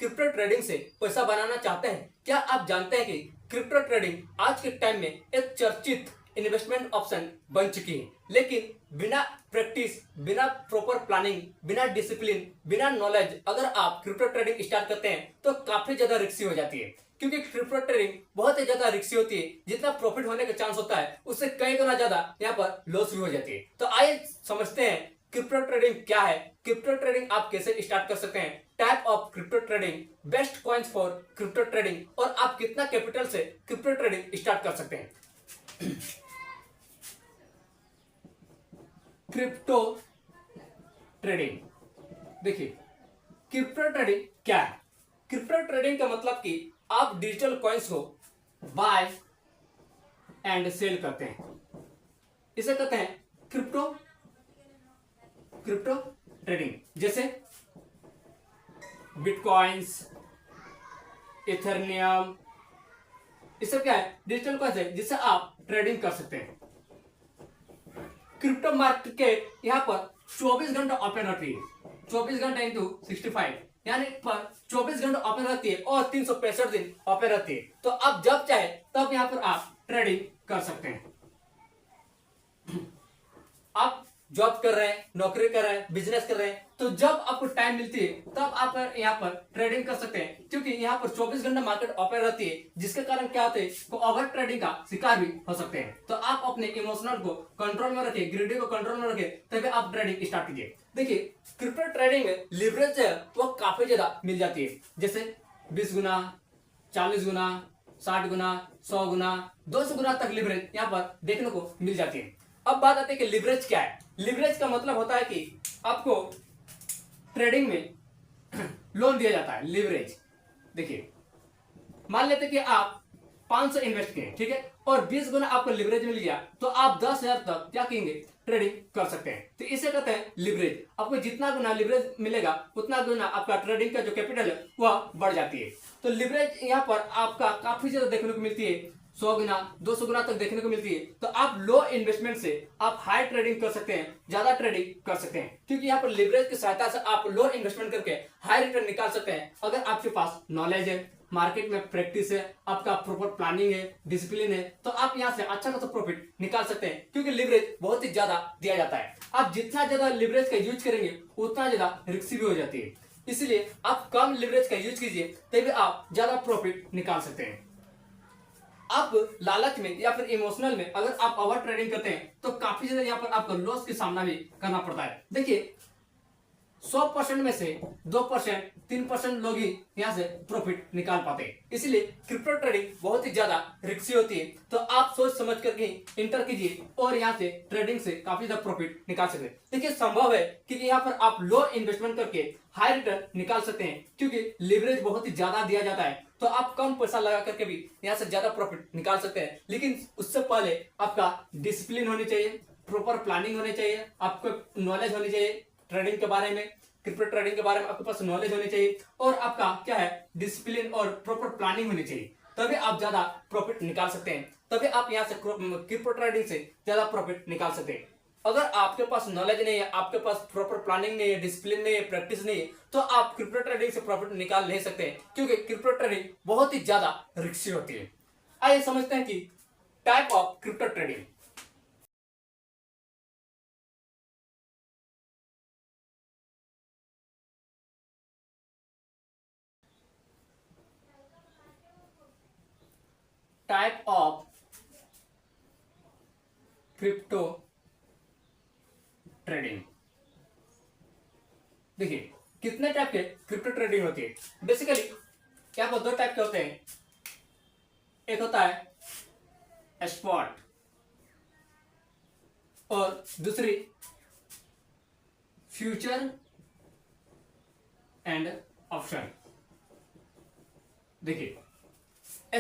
Crypto trading से पैसा बनाना चाहते हैं? क्या आप जानते हैं कि क्रिप्टो ट्रेडिंग आज के टाइम में एक चर्चित इन्वेस्टमेंट ऑप्शन बन चुकी है, लेकिन बिना प्रैक्टिस, बिना प्रॉपर प्लानिंग, बिना डिसिप्लिन, बिना नॉलेज अगर आप क्रिप्टो ट्रेडिंग स्टार्ट करते हैं तो काफी ज्यादा रिस्की हो जाती है। क्योंकि क्रिप्टो ट्रेडिंग बहुत ही ज्यादा रिस्की होती है। जितना प्रॉफिट होने का चांस होता है उससे कई गुना ज्यादा यहाँ पर लॉस भी हो जाती है। तो आइए समझते हैं क्रिप्टो ट्रेडिंग क्या है, क्रिप्टो ट्रेडिंग आप कैसे स्टार्ट कर सकते हैं, type of crypto trading, best coins for crypto trading और आप कितना कैपिटल से क्रिप्टो ट्रेडिंग स्टार्ट कर सकते हैं। क्रिप्टो ट्रेडिंग, देखिए क्रिप्टो ट्रेडिंग क्या है। क्रिप्टो ट्रेडिंग का मतलब कि आप डिजिटल कॉइन्स को बाय एंड सेल करते हैं, इसे कहते हैं क्रिप्टो ट्रेडिंग। जैसे बिटकॉइंस, इथेरियम, ये सब क्या है, डिजिटल कॉइन्स है जिससे आप ट्रेडिंग कर सकते हैं। क्रिप्टो मार्केट यहाँ पर 24 घंटा ओपन रहती है, 24 घंटा इंटू 65 यानी पर 24 घंटा ओपन रहती है और 365 दिन ओपन रहती है। तो आप जब चाहे तब यहाँ पर आप ट्रेडिंग कर सकते हैं। आप जॉब कर रहे हैं, नौकरी कर रहे हैं, बिजनेस कर रहे हैं, तो जब आपको टाइम मिलती है तब आप यहाँ पर ट्रेडिंग कर सकते हैं। क्योंकि यहाँ पर 24 घंटा मार्केट ओपन रहती है, जिसके कारण क्या होते हैं, ओवर ट्रेडिंग का शिकार भी हो सकते हैं। तो आप अपने इमोशनल को कंट्रोल में रखें, ग्रीडी को कंट्रोल में रखें, तभी आप ट्रेडिंग स्टार्ट कीजिए। देखिए क्रिप्टो ट्रेडिंग में लिवरेज है वो काफी ज्यादा मिल जाती है। जैसे 20 गुना, 40 गुना, 60 गुना, 100 गुना, 200 गुना तक लिवरेज यहाँ पर देखने को मिल जाती है। अब बात आती है कि लिवरेज क्या है। लिवरेज का मतलब होता है कि आपको ट्रेडिंग में लोन दिया जाता है। लिवरेज देखिए, मान लेते कि आप 500 इन्वेस्ट किए, ठीक है, और 20 गुना आपको लिवरेज मिल गया, तो आप 10,000 तक क्या करेंगे, ट्रेडिंग कर सकते हैं। तो इसे कहते हैं लिवरेज। आपको जितना गुना लिवरेज मिलेगा उतना गुना आपका ट्रेडिंग का जो कैपिटल है वह बढ़ जाती है। तो लिवरेज यहाँ पर आपका काफी ज्यादा देखने को मिलती है, 100 गुना, 200 गुना तक देखने को मिलती है। तो आप लो इन्वेस्टमेंट से आप हाई ट्रेडिंग कर सकते हैं, ज्यादा ट्रेडिंग कर सकते हैं। क्योंकि यहाँ पर लिवरेज की सहायता से आप लो इन्वेस्टमेंट करके हाई रिटर्न निकाल सकते हैं। अगर आपके पास नॉलेज है, मार्केट में प्रैक्टिस है, आपका प्रॉपर प्लानिंग है, डिसिप्लिन है, तो आप यहाँ से अच्छा खासा प्रॉफिट निकाल सकते हैं। क्योंकि लिवरेज बहुत ही ज्यादा दिया जाता है। आप जितना ज्यादा लिवरेज का यूज करेंगे उतना ज्यादा रिस्की भी हो जाती है। इसलिए आप कम लिवरेज का यूज कीजिए, तभी आप ज्यादा प्रॉफिट निकाल सकते हैं। आप लालच में या फिर इमोशनल में अगर आप ओवर ट्रेडिंग करते हैं तो काफी ज्यादा यहाँ पर आपको लॉस का सामना भी करना पड़ता है। देखिए 100% में से 2%, 3% लोग ही यहाँ से प्रॉफिट निकाल पाते हैं। इसलिए क्रिप्टो ट्रेडिंग बहुत ही ज्यादा रिस्की होती है। तो आप सोच समझ करके इंटर कीजिए और यहाँ से ट्रेडिंग से काफी ज्यादा प्रॉफिट निकाल सकते हैं। देखिए संभव है कि यहाँ पर आप लो इन्वेस्टमेंट करके हाई रिटर्न निकाल सकते हैं। क्योंकि लिवरेज बहुत ही ज्यादा दिया जाता है, तो आप कम पैसा लगा करके भी यहाँ से ज्यादा प्रॉफिट निकाल सकते हैं। लेकिन उससे पहले आपका डिसिप्लिन होनी चाहिए, प्रॉपर प्लानिंग होनी चाहिए, आपको नॉलेज होनी चाहिए ट्रेडिंग के बारे में, क्रिप्टो ट्रेडिंग के बारे में आपके पास नॉलेज होनी चाहिए और आपका क्या है, डिसिप्लिन और प्रॉपर प्लानिंग होनी चाहिए। तभी आप ज्यादा प्रॉफिट निकाल सकते हैं, तभी आप यहाँ से क्रिप्टो ट्रेडिंग से ज्यादा प्रॉफिट निकाल सकते हैं। अगर आपके पास नॉलेज नहीं है, आपके पास प्रॉपर प्लानिंग नहीं है, डिसिप्लिन नहीं है, प्रैक्टिस नहीं है, तो आप क्रिप्टो ट्रेडिंग से प्रॉफिट निकाल नहीं सकते हैं। क्योंकि क्रिप्टो ट्रेडिंग बहुत ही ज्यादा रिस्की होती है। आइए समझते हैं कि type of crypto trading. Type of crypto trading, देखिए कितने टाइप के क्रिप्टो ट्रेडिंग होती है। बेसिकली क्या को 2 टाइप के होते हैं। एक होता है स्पॉट और दूसरी फ्यूचर एंड ऑप्शन। देखिए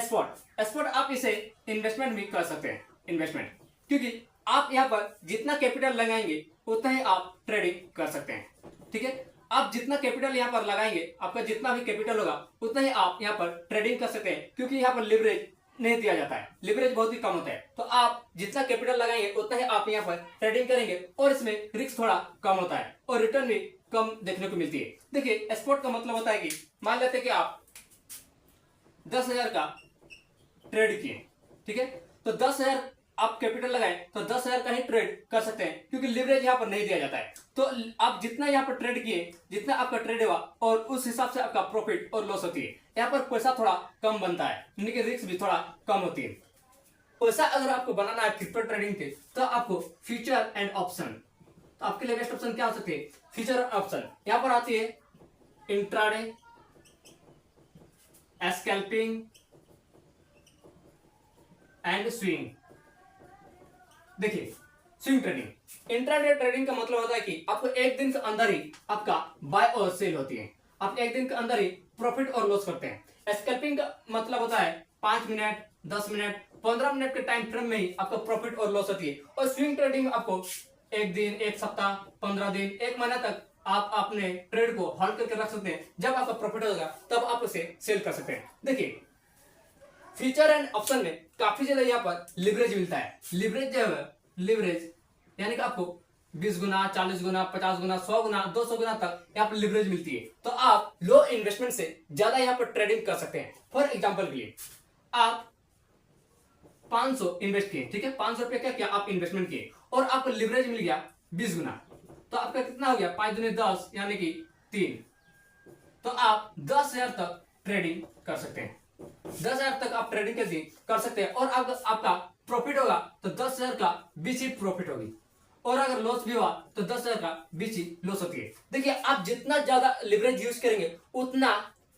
स्पॉट आप इसे इन्वेस्टमेंट भी कर सकते हैं, इन्वेस्टमेंट, क्योंकि आप यहाँ पर जितना कैपिटल लगाएंगे उतना ही आप ट्रेडिंग कर सकते हैं। ठीक है, आप जितना कैपिटल यहाँ पर लगाएंगे, आपका जितना भी कैपिटल होगा उतना ही आप यहाँ पर ट्रेडिंग कर सकते हैं। क्योंकि यहाँ पर लिवरेज नहीं दिया जाता है, लिवरेज बहुत ही कम होता है। तो आप जितना कैपिटल लगाएंगे उतना ही आप यहाँ पर ट्रेडिंग करेंगे और इसमें रिस्क थोड़ा कम होता है और रिटर्न भी कम देखने को मिलती है। देखिए स्पॉट का मतलब होता है कि मान लेते हैं कि आप 10,000 का ट्रेड किए, ठीक है, तो 10,000 आप कैपिटल लगाए तो 10,000 का ही ट्रेड कर सकते हैं, क्योंकि लिवरेज यहाँ पर नहीं दिया जाता है। तो आप जितना यहाँ पर ट्रेड किए, जितना आपका ट्रेड हुआ और उस हिसाब से आपका प्रॉफिट और लॉस होती है। यहाँ पर पैसा थोड़ा कम बनता है, यानी कि रिस्क भी थोड़ा कम होती है। पैसा अगर आपको बनाना है क्रिप्टो ट्रेडिंग के, तो आपको फ्यूचर एंड ऑप्शन, तो आपके लिए बेस्ट ऑप्शन क्या हो सकती है? Future option. यहाँ पर आती है इंट्राडे, स्कैल्पिंग एंड स्विंग। देखिए स्विंग ट्रेडिंग, इंट्राडे ट्रेडिंग का मतलब होता है कि आपको एक दिन के अंदर ही आपका बाय और सेल होती है, आप एक दिन के अंदर ही प्रॉफिट और लॉस करते हैं। स्कैल्पिंग का मतलब होता है 5 मिनट, 10 मिनट, 15 मिनट के टाइम फ्रेम में ही आपका प्रॉफिट और लॉस होती है। और स्विंग ट्रेडिंग में आपको एक दिन, एक सप्ताह, 15 दिन, एक महीना तक आप अपने ट्रेड को होल्ड करके रख सकते हैं। जब आपका प्रॉफिट होगा तब आप उसे सेल कर सकते हैं। देखिए फ्यूचर एंड ऑप्शन में काफी ज्यादा यहाँ पर लिवरेज मिलता है। लिवरेज जो है, लिवरेज यानी कि आपको 20 गुना, 40 गुना, 50 गुना, 100 गुना, 200 गुना तक यहाँ पर लिवरेज मिलती है। तो आप लो इन्वेस्टमेंट से ज्यादा यहाँ पर ट्रेडिंग कर सकते हैं। फॉर एग्जाम्पल के लिए आप 500 इन्वेस्ट किए, ठीक है, 500 रुपए का क्या आप इन्वेस्टमेंट किए और आपको लिवरेज मिल गया 20 गुना, तो आपका कितना हो गया? 5 दूनी 10 यानी कि 3। तो आप 10,000 तक ट्रेडिंग कर सकते हैं। 10,000 तक आप ट्रेडिंग कर सकते हैं। और अगर आपका प्रॉफिट होगा तो 10,000 का बीच ही प्रॉफिट होगी, और अगर लॉस भी हुआ तो 10,000 का बीच ही लॉस होती है। देखिए आप जितना ज्यादा लिवरेज यूज करेंगे उतना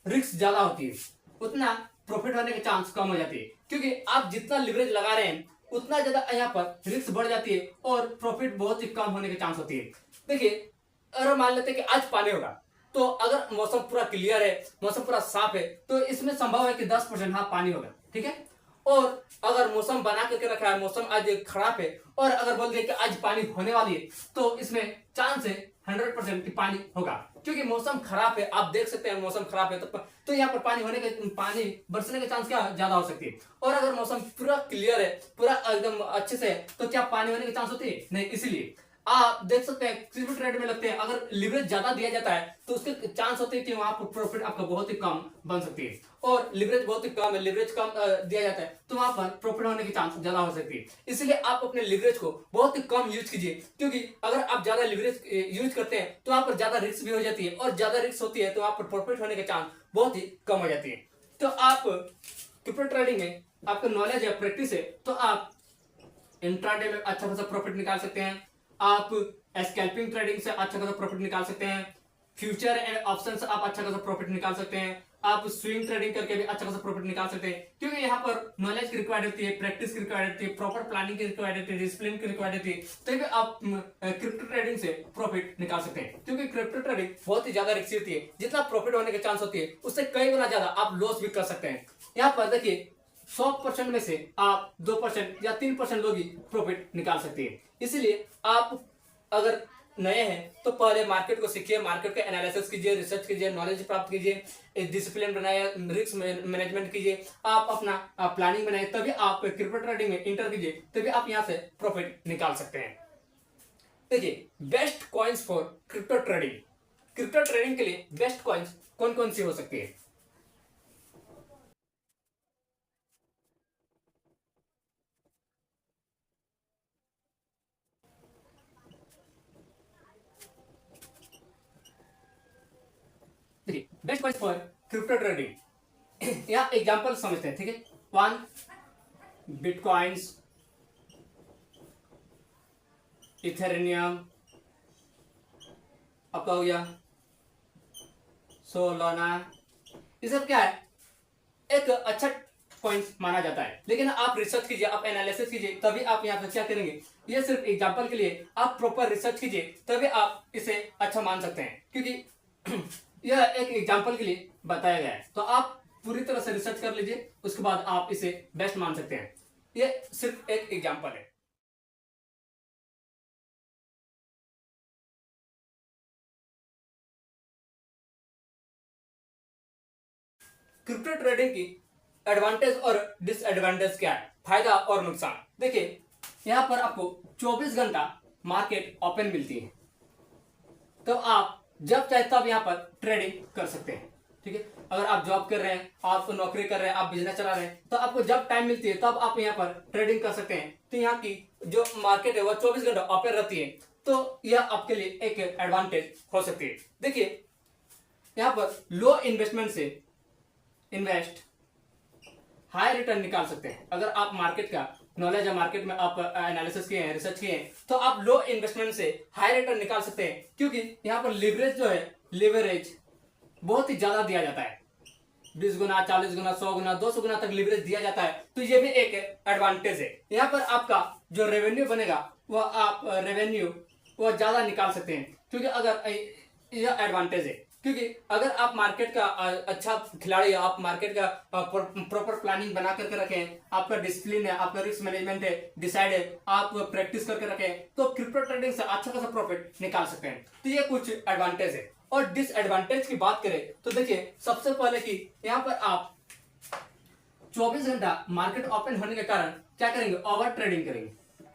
रिस्क ज्यादा होती है, उतना प्रॉफिट होने के चांस कम हो जाती है। क्योंकि आप जितना लिवरेज लगा रहे हैं उतना ज्यादा यहाँ पर रिस्क बढ़ जाती है और प्रॉफिट बहुत ही कम होने के चांस होती है। देखिए अगर मान लेते हैं कि आज पानी होगा, तो अगर मौसम पूरा क्लियर है, मौसम पूरा साफ है, तो इसमें संभव है कि 10% हाँ पानी होगा, ठीक है। और अगर मौसम बना करके रखा है, मौसम आज खराब है, और अगर बोल दिया कि आज पानी होने वाली है, तो इसमें चांस है 100% कि पानी होगा। क्योंकि मौसम खराब है, आप देख सकते हैं मौसम खराब है, तो यहाँ पर पानी होने के, पानी बरसने के चांस क्या ज्यादा हो सकती है। और अगर मौसम पूरा क्लियर है, पूरा एकदम अच्छे से है, तो क्या पानी होने के चांस होती है? नहीं। इसीलिए आप देख सकते हैं क्रिप्टो ट्रेड में लगते हैं, अगर लिवरेज ज्यादा दिया जाता है तो उसके चांस होते हैं कि वहां पर प्रॉफिट आपका बहुत ही कम बन सकती है। और लिवरेज बहुत ही कम है, लिवरेज कम दिया जाता है, तो वहां पर प्रॉफिट होने की चांस ज्यादा हो सकती है। इसलिए आप अपने लिवरेज को बहुत ही कम यूज कीजिए, क्योंकि अगर आप ज्यादा लिवरेज यूज करते हैं तो वहां पर ज्यादा रिस्क भी हो जाती है, और ज्यादा रिस्क होती है तो वहां पर प्रॉफिट होने के चांस बहुत ही कम हो जाती है। तो आप क्रिप्टो ट्रेडिंग में आपका नॉलेज है, प्रैक्टिस है, तो आप इंट्राडे में अच्छा खासा प्रॉफिट निकाल सकते हैं। आप स्कैल्पिंग ट्रेडिंग से अच्छा खासा प्रॉफिट निकाल सकते हैं। फ्यूचर एंड ऑप्शन से आप अच्छा खासा प्रॉफिट निकाल सकते हैं। आप स्विंग ट्रेडिंग करके भी अच्छा खासा प्रॉफिट निकाल सकते हैं, क्योंकि यहाँ पर नॉलेज की रिक्वायर्ड होती है, प्रैक्टिस की रिक्वायर्ड होती है, प्रॉपर प्लानिंग की रिक्वायर्ड होती है, डिसिप्लिन की रिक्वायर्ड होती है, तभी आप क्रिप्टो ट्रेडिंग से प्रॉफिट निकाल सकते हैं। क्योंकि क्रिप्टो ट्रेडिंग बहुत ही ज्यादा रिस्की होती है, जितना प्रॉफिट होने के चांस होती है उससे कई गुना ज्यादा आप लॉस भी कर सकते हैं। यहाँ पर देखिए 100% में से आप 2% या 3% लोग ही प्रॉफिट निकाल सकते हैं। इसीलिए आप अगर नए हैं तो पहले मार्केट को सीखिए, मार्केट का एनालिसिस कीजिए, रिसर्च कीजिए, नॉलेज प्राप्त कीजिए, डिसिप्लिन बनाए, रिस्क मैनेजमेंट कीजिए, आप अपना प्लानिंग बनाए, तभी आप क्रिप्टो ट्रेडिंग में इंटर कीजिए, तभी आप यहां से प्रॉफिट निकाल सकते हैं। देखिए best coins for crypto trading, crypto trading के लिए बेस्ट कॉइन्स कौन कौन सी हो सकती है? देखिए best coins for crypto trading, यहाँ एग्जांपल समझते हैं, ठीक है। 1 बिटकॉइंस, इथेरियम, आपका हो गया सोलाना। ये सब क्या है? एक अच्छा पॉइंट माना जाता है, लेकिन आप रिसर्च कीजिए, आप एनालिसिस कीजिए, तभी आप यहाँ पर क्या करेंगे। ये सिर्फ एग्जांपल के लिए, आप प्रॉपर रिसर्च कीजिए तभी आप इसे अच्छा मान सकते हैं, क्योंकि यह एक एग्जांपल के लिए बताया गया है। तो आप पूरी तरह से रिसर्च कर लीजिए, उसके बाद आप इसे बेस्ट मान सकते हैं। ये सिर्फ एक एग्जांपल है। क्रिप्टो ट्रेडिंग की एडवांटेज और डिसएडवांटेज क्या है, फायदा और नुकसान। देखिए यहाँ पर आपको 24 घंटा मार्केट ओपन मिलती है, तो आप जब चाहे तब यहाँ पर ट्रेडिंग कर सकते हैं। ठीक है, अगर आप जॉब कर रहे हैं, आप नौकरी कर रहे हैं, आप बिजनेस चला रहे हैं, तो आपको जब टाइम मिलती है तब आप यहाँ पर ट्रेडिंग कर सकते हैं। तो यहाँ की जो मार्केट है वो 24 घंटा ओपन रहती है, तो यह आपके लिए एक एडवांटेज हो सकती है। देखिए यहाँ पर लो इन्वेस्टमेंट से इन्वेस्ट हाई रिटर्न निकाल सकते हैं। अगर आप मार्केट का नॉलेज है, मार्केट में आप एनालिसिस किए हैं, रिसर्च किए हैं, तो आप लो इन्वेस्टमेंट से हाई रिटर्न निकाल सकते हैं, क्योंकि यहाँ पर लिवरेज जो है, लिवरेज बहुत ही ज्यादा दिया जाता है। 20 गुना, 40 गुना, 100 गुना, 200 गुना तक लिवरेज दिया जाता है। तो ये भी एक एडवांटेज है। यहाँ पर आपका जो रेवेन्यू बनेगा वह आप रेवेन्यू वह ज्यादा निकाल सकते हैं, क्योंकि अगर यह एडवांटेज है, क्योंकि अगर आप मार्केट का अच्छा खिलाड़ी है, आप मार्केट का प्रॉपर प्लानिंग बना करके रखें, आपका डिसिप्लिन है, आपका रिस्क मैनेजमेंट है, डिसाइड है, आप प्रैक्टिस करके रखें, तो क्रिप्टो ट्रेडिंग से अच्छा खासा प्रॉफिट निकाल सकते हैं। तो ये कुछ एडवांटेज है। और डिसएडवांटेज की बात करें तो देखिए सबसे पहले कि यहाँ पर आप 24 घंटा मार्केट ओपन होने के कारण क्या करेंगे, ओवर ट्रेडिंग करेंगे।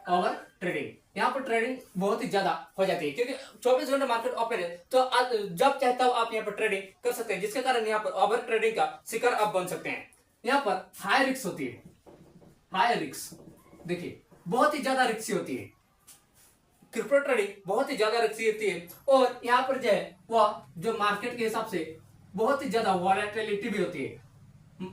ओवर ट्रेडिंग, यहाँ पर ट्रेडिंग बहुत ही ज्यादा हो जाती है, क्योंकि 24 घंटे मार्केट ओपन है, तो जब चाहे तब आप यहाँ पर ट्रेडिंग कर सकते हैं, जिसके कारण यहाँ पर ओवर ट्रेडिंग का शिकार आप बन सकते हैं। यहाँ पर हाई रिस्क होती है, हाई रिस्क देखिए बहुत ही ज्यादा रिस्की होती है। क्रिप्टो ट्रेडिंग बहुत ही ज्यादा रिस्की होती है, और यहाँ पर जो है वह जो मार्केट के हिसाब से बहुत ही ज्यादा वॉलेटिलिटी भी होती है।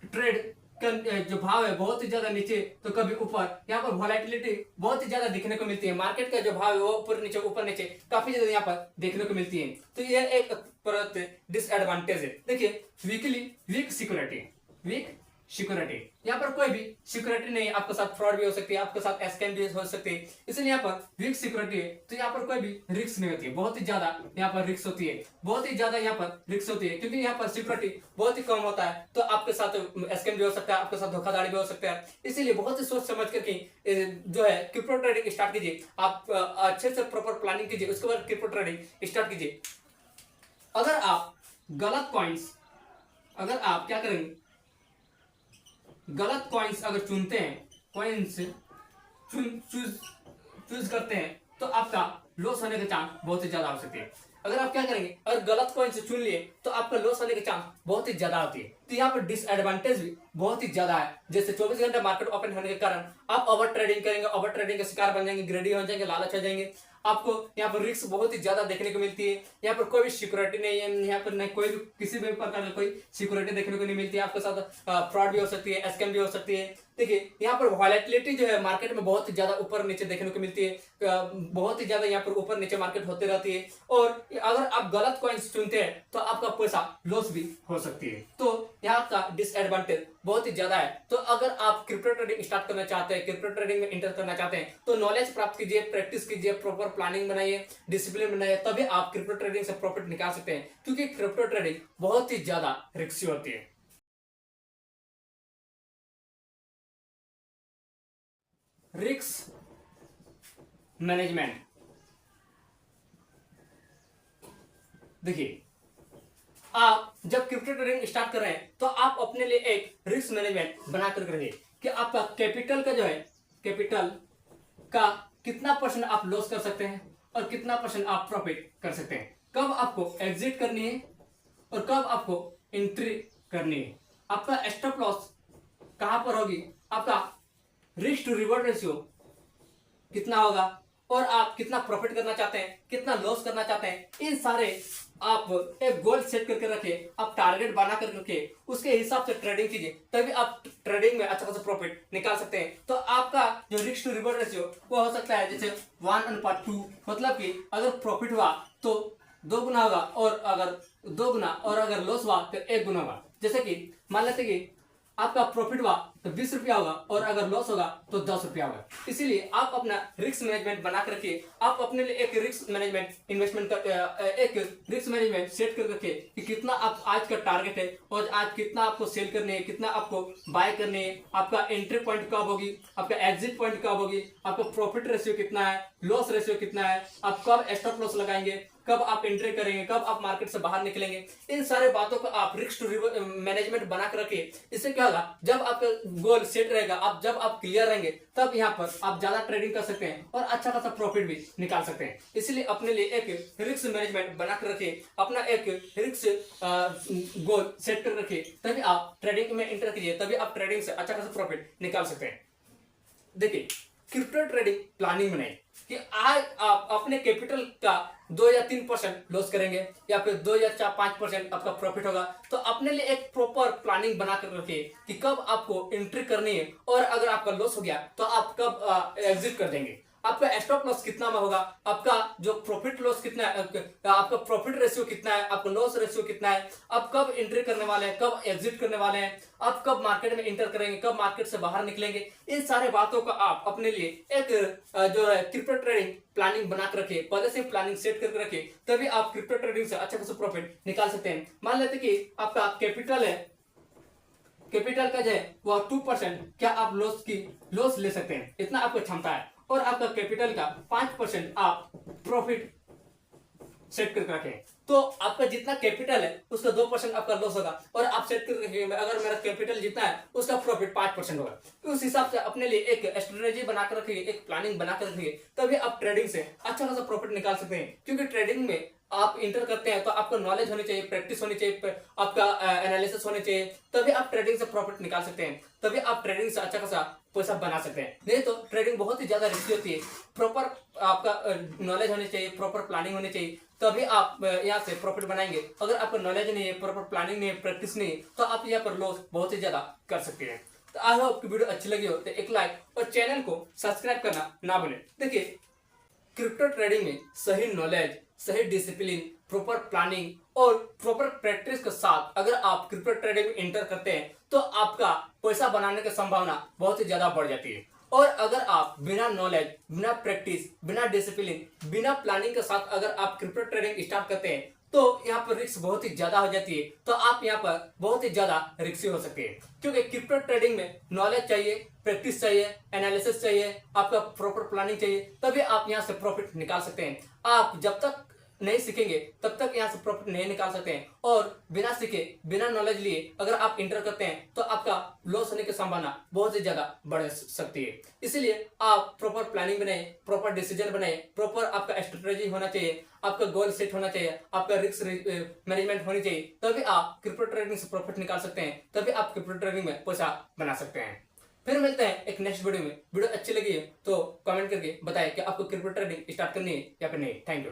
ट्रेड का जो भाव है बहुत ही ज्यादा नीचे तो कभी ऊपर, यहाँ पर वॉलेटिलिटी बहुत ही ज्यादा देखने को मिलती है। मार्केट का जो भाव है वो ऊपर नीचे काफी ज्यादा यहाँ पर देखने को मिलती है। तो यह एक डिसएडवांटेज है। देखिए वीक सिक्योरिटी, वीक सिक्योरिटी, यहाँ पर कोई भी सिक्योरिटी नहीं, आपके साथ फ्रॉड भी हो सकती है, आपके साथ स्कैम भी हो सकती है, इसलिए यहाँ पर वीक सिक्योरिटी है, तो यहाँ पर कोई भी रिस्क नहीं होती है। बहुत ही ज्यादा यहाँ पर रिस्क होती है, बहुत ही ज्यादा यहाँ पर रिस्क होती है, क्योंकि यहाँ पर सिक्योरिटी बहुत ही कम होता है, तो आपके साथ स्कैम भी हो सकता है, आपके साथ धोखाधड़ी भी हो सकता है। इसीलिए बहुत ही सोच समझ करके जो है क्रिप्टो ट्रेडिंग स्टार्ट कीजिए। आप अच्छे से प्रॉपर प्लानिंग कीजिए, उसके बाद क्रिप्टो ट्रेडिंग स्टार्ट कीजिए। अगर आप गलत कॉइन्स, अगर आप क्या करेंगे, गलत कॉइन्स अगर चुनते हैं, कॉइन्स चूज करते हैं, तो आपका लॉस होने का चांस बहुत ही ज्यादा हो सकती है। अगर आप क्या करेंगे, अगर गलत कॉइन्स चुन लिए तो आपका लॉस होने का चांस बहुत ही ज्यादा होती है। तो यहाँ पर डिसएडवांटेज भी बहुत ही ज्यादा है। जैसे 24 घंटे मार्केट ओपन होने के कारण आप ओवर ट्रेडिंग करेंगे, ओवर ट्रेडिंग का शिकार बन जाएंगे, ग्रेडी हो जाएंगे, लालच हो जाएंगे। आपको यहाँ पर रिस्क बहुत ही ज्यादा देखने को मिलती है। यहाँ पर कोई भी सिक्योरिटी नहीं है, यहाँ पर नहीं कोई भी किसी भी प्रकार की कोई सिक्योरिटी देखने को नहीं मिलती है। आपके साथ फ्रॉड भी हो सकती है, स्कैम भी हो सकती है। देखिए यहाँ पर वॉलेटिलिटी जो है मार्केट में बहुत ही ज्यादा ऊपर नीचे देखने को मिलती है, बहुत ही ज्यादा यहाँ पर ऊपर नीचे मार्केट होती रहती है। और अगर आप गलत कॉइन्स चुनते हैं तो आपका पैसा लॉस भी हो सकती है। तो यहाँ का डिसएडवांटेज बहुत ही ज्यादा है। तो अगर आप क्रिप्टो ट्रेडिंग स्टार्ट करना चाहते हैं, क्रिप्टो ट्रेडिंग में इंटर करना चाहते हैं, तो नॉलेज प्राप्त कीजिए, प्रैक्टिस कीजिए, प्रॉपर प्लानिंग बनाइए, डिसिप्लिन बनाइए, तभी आप क्रिप्टो ट्रेडिंग से प्रॉफिट निकाल सकते हैं, क्योंकि क्रिप्टो ट्रेडिंग बहुत ही ज्यादा रिस्की होती है। रिस्क मैनेजमेंट, देखिए आप जब क्रिप्टो ट्रेडिंग स्टार्ट कर रहे हैं तो आप अपने लिए एक रिस्क मैनेजमेंट बना कर रखिए कि आपका कैपिटल का जो है, कैपिटल का कितना परसेंट आप लॉस कर सकते हैं और कितना परसेंट आप प्रॉफिट कर सकते हैं, कब आपको एग्जिट करनी है और कब आपको एंट्री करनी है, आपका स्टॉप लॉस कहां पर होगी, आपका रिस्क टू रिवॉर्ड रेशियो कितना होगा, और आप कितना प्रॉफिट करना चाहते हैं, कितना लॉस करना चाहते हैं, इन सारे आप एक गोल सेट करके रखिए, आप टारगेट बना कर रखिए, उसके हिसाब से ट्रेडिंग कीजिए, तभी आप ट्रेडिंग में अच्छा खासा प्रॉफिट निकाल सकते हैं। तो आपका जो रिस्क टू रिवॉर्ड रेशियो वो हो सकता है जैसे 1:2, मतलब कि अगर प्रॉफिट हुआ तो 2 गुना होगा, और अगर 2 गुना, और अगर लॉस हुआ तो 1 गुना होगा। जैसे कि मान लेते कि आपका प्रॉफिट हुआ तो 20 रुपया होगा, और अगर लॉस होगा तो 10 रुपया होगा। इसीलिए आप अपना रिस्क मैनेजमेंट बना कर रखिए, आप अपने लिए एक रिस्क मैनेजमेंट इन्वेस्टमेंट एक रिस्क मैनेजमेंट सेट कर रखिए कि कितना आप आज का टारगेट है, और आज कितना आपको सेल करने है, कितना आपको बाय करने है, आपका एंट्री पॉइंट कब होगी, आपका एग्जिट पॉइंट कब होगी, आपका प्रॉफिट रेशियो कितना है, लॉस रेशियो कितना है, आप कब स्टॉप लॉस लगाएंगे, कब आप एंट्री करेंगे, कब आप मार्केट से बाहर निकलेंगे। इन सारे बातों को आप रिस्क टू मैनेजमेंट बना कर रखिए। इससे क्या होगा, जब आपका गोल सेट रहेगा, आप जब आप क्लियर रहेंगे तब यहाँ पर आप ज्यादा ट्रेडिंग कर सकते हैं और अच्छा खासा प्रॉफिट भी निकाल सकते हैं। इसलिए अपने लिए एक रिस्क मैनेजमेंट बना कर रखिए, अपना एक रिस्क गोल सेट कर रखिए, तभी आप ट्रेडिंग में एंटर कीजिए, तभी आप ट्रेडिंग से अच्छा खासा प्रॉफिट निकाल सकते हैं। देखिए, क्रिप्टो ट्रेडिंग प्लानिंग बनाए कि आज आप अपने कैपिटल का 2 या 3% लॉस करेंगे या फिर 2 या 5% आपका प्रॉफिट होगा, तो अपने लिए एक प्रॉपर प्लानिंग बना कर रखिए कि कब आपको एंट्री करनी है और अगर आपका लॉस हो गया तो आप कब एग्जिट कर देंगे, आपका स्टॉप लॉस कितना में होगा, आपका जो प्रॉफिट लॉस कितना है, आपका प्रॉफिट रेशियो कितना है, आपका लॉस रेशियो कितना है, आप कब एंट्री करने वाले हैं, कब एग्जिट करने वाले हैं, आप कब मार्केट में एंटर करेंगे, कब मार्केट से बाहर निकलेंगे। इन सारे बातों का आप अपने लिए एक जो है क्रिप्टो ट्रेडिंग प्लानिंग बना कर रखिए, पहले से प्लानिंग सेट करके रखिए, तभी आप क्रिप्टो ट्रेडिंग से अच्छा खासा प्रॉफिट निकाल सकते हैं। मान लेते कि आपका कैपिटल है, कैपिटल का जो है वो 2%, क्या आप लॉस ले सकते हैं, इतना आपको क्षमता है, और आपका कैपिटल का 5% आप प्रॉफिट सेट करके रखें, तो आपका जितना कैपिटल है उसका 2% आपका लॉस होगा, और आप सेट करके रखेंगे अगर मेरा कैपिटल जितना है उसका प्रॉफिट 5% होगा। तो उस हिसाब से अपने लिए एक स्ट्रेटेजी बनाकर रखिए, एक प्लानिंग बनाकर रखिए, तभी आप ट्रेडिंग से अच्छा खासा प्रॉफिट निकाल सकते हैं। क्योंकि ट्रेडिंग में आप इंटर करते हैं तो आपको नॉलेज होनी चाहिए, प्रैक्टिस होनी चाहिए, आपका एनालिसिस होनी चाहिए, तभी आप ट्रेडिंग से प्रॉफिट निकाल सकते हैं, तभी आप ट्रेडिंग से अच्छा खासा पैसा बना सकते हैं। नहीं तो ट्रेडिंग बहुत ही ज्यादा रिस्की होती है। प्रॉपर आपका नॉलेज होनी चाहिए, प्रॉपर प्लानिंग होनी चाहिए, तभी आप यहाँ से प्रॉफिट बनाएंगे। अगर आपको नॉलेज नहीं है, प्रॉपर प्लानिंग नहीं है, प्रैक्टिस नहीं है, तो आप यहाँ पर लॉस बहुत ही ज्यादा कर सकते हैं। तो आई होप आपकी वीडियो अच्छी लगी हो तो एक लाइक और चैनल को सब्सक्राइब करना ना भूलें। देखिए, क्रिप्टो ट्रेडिंग में सही नॉलेज, सही डिसिप्लिन, प्रॉपर प्लानिंग और प्रॉपर प्रैक्टिस के साथ अगर आप क्रिप्टो ट्रेडिंग में एंटर करते हैं तो आपका पैसा बनाने की संभावना बहुत ही ज्यादा बढ़ जाती है। और अगर आप बिना नॉलेज, बिना प्रैक्टिस, बिना डिसिप्लिन, बिना प्लानिंग के साथ अगर आप क्रिप्टो ट्रेडिंग स्टार्ट करते हैं तो यहाँ पर रिस्क बहुत ही ज्यादा हो जाती है, तो आप यहाँ पर बहुत ही ज्यादा रिस्की हो सकते हैं। क्योंकि क्रिप्टो ट्रेडिंग में नॉलेज चाहिए, प्रैक्टिस चाहिए, एनालिसिस चाहिए, आपका प्रॉपर प्लानिंग चाहिए, तभी आप यहाँ से प्रॉफिट निकाल सकते हैं। आप जब तक नहीं सीखेंगे तब तक यहाँ से प्रॉफिट नहीं निकाल सकते हैं, और बिना सीखे, बिना नॉलेज लिए अगर आप इंटर करते हैं तो आपका लॉस होने की संभावना बहुत ही ज्यादा बढ़ सकती है। इसलिए आप प्रॉपर प्लानिंग बनाए, प्रॉपर डिसीजन बनाए, प्रॉपर आपका स्ट्रेटेजी होना चाहिए, आपका गोल सेट होना चाहिए, आपका रिस्क मैनेजमेंट होनी चाहिए, तभी आप क्रिप्टो ट्रेडिंग से प्रॉफिट निकाल सकते हैं, तभी आप क्रिप्टो ट्रेडिंग में पैसा बना सकते हैं। फिर मिलते हैं एक नेक्स्ट वीडियो में। वीडियो अच्छी लगी है तो कमेंट करके बताएं कि आपको क्रिप्टो ट्रेडिंग स्टार्ट करनी है या फिर नहीं। Thank you.